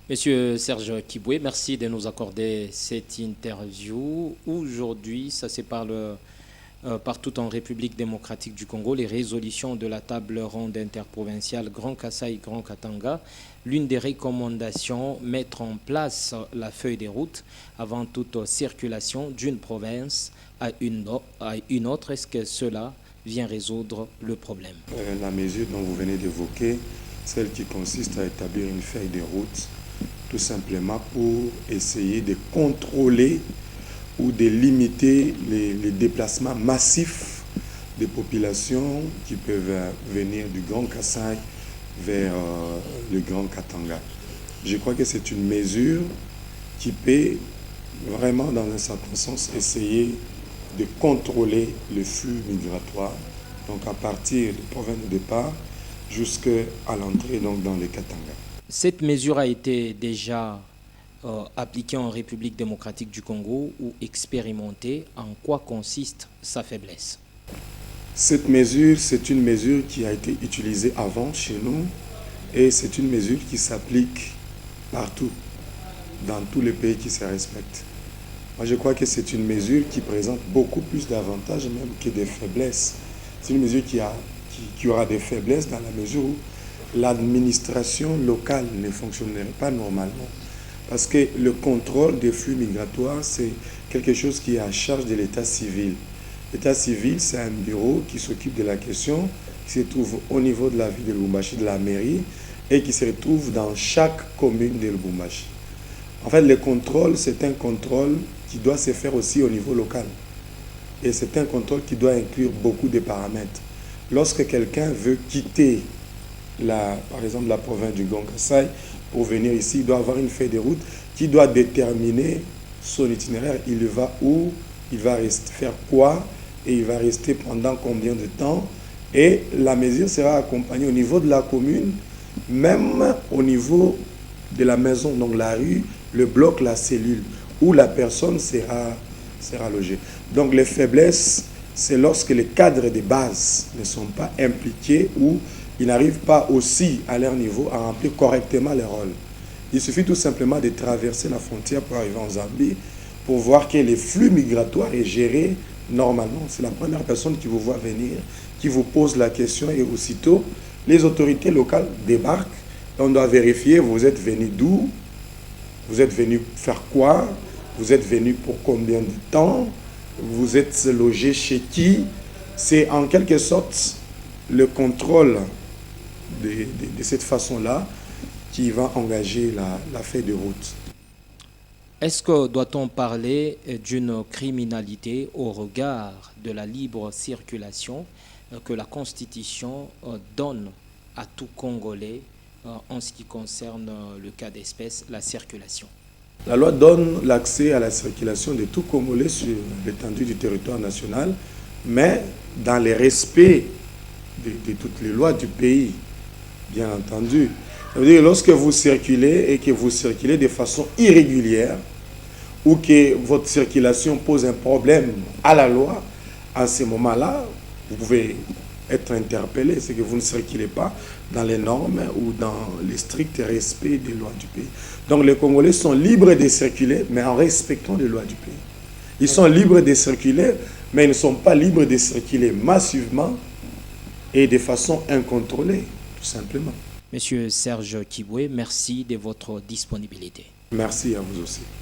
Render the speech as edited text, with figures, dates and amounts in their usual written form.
Monsieur Serge Kiboué, merci de nous accorder cette interview. Aujourd'hui, ça se parle partout en République démocratique du Congo, les résolutions de la table ronde interprovinciale Grand Kasaï-Grand Katanga. L'une des recommandations, mettre en place la feuille de route avant toute circulation d'une province à une autre. Est-ce que cela vient résoudre le problème? La mesure dont vous venez d'évoquer, celle qui consiste à établir une feuille de route, tout simplement pour essayer de contrôler ou de limiter les déplacements massifs des populations qui peuvent venir du Grand Kasaï vers le Grand Katanga. Je crois que c'est une mesure qui peut vraiment, dans un certain sens, essayer de contrôler le flux migratoire, donc à partir des provinces de départ jusqu'à l'entrée donc dans le Katanga. Cette mesure a été déjà appliquée en République démocratique du Congo ou expérimentée. En quoi consiste sa faiblesse? Cette mesure, c'est une mesure qui a été utilisée avant chez nous et c'est une mesure qui s'applique partout, dans tous les pays qui se respectent. Moi, je crois que c'est une mesure qui présente beaucoup plus d'avantages même que des faiblesses. C'est une mesure qui aura des faiblesses dans la mesure où l'administration locale ne fonctionnerait pas normalement. Parce que le contrôle des flux migratoires, c'est quelque chose qui est à charge de l'état civil. L'état civil, c'est un bureau qui s'occupe de la question, qui se trouve au niveau de la ville de Lubumbashi, de la mairie, et qui se retrouve dans chaque commune de Lubumbashi. En fait, le contrôle, c'est un contrôle qui doit se faire aussi au niveau local. Et c'est un contrôle qui doit inclure beaucoup de paramètres. Lorsque quelqu'un veut quitter par exemple la province du Grand Kasaï pour venir ici, il doit avoir une feuille de route qui doit déterminer son itinéraire. Il va où, il va faire quoi et il va rester pendant combien de temps. Et la mesure sera accompagnée au niveau de la commune, même au niveau de la maison, donc la rue, le bloc, la cellule, où la personne sera logée. Donc les faiblesses, c'est lorsque les cadres de base ne sont pas impliqués ou ils n'arrivent pas aussi à leur niveau à remplir correctement leur rôle. Il suffit tout simplement de traverser la frontière pour arriver en Zambie pour voir que les flux migratoires est géré normalement. C'est la première personne qui vous voit venir, qui vous pose la question et aussitôt, les autorités locales débarquent. On doit vérifier, vous êtes venu d'où, vous êtes venu faire quoi, vous êtes venu pour combien de temps, vous êtes logé chez qui. C'est en quelque sorte le contrôle de cette façon-là qui va engager la feuille de route. Est-ce que doit-on parler d'une criminalité au regard de la libre circulation que la Constitution donne à tout Congolais en ce qui concerne le cas d'espèce, la circulation? La loi donne l'accès à la circulation de tout Congolais sur l'étendue du territoire national, mais dans le respect de toutes les lois du pays, bien entendu. Ça veut dire que lorsque vous circulez et que vous circulez de façon irrégulière ou que votre circulation pose un problème à la loi, à ce moment-là, vous pouvez être interpellé. C'est que vous ne circulez pas dans les normes ou dans les stricts respects des lois du pays. Donc les Congolais sont libres de circuler, mais en respectant les lois du pays. Ils sont libres de circuler, mais ils ne sont pas libres de circuler massivement et de façon incontrôlée, tout simplement. Monsieur Serge Kiboué, merci de votre disponibilité. Merci à vous aussi.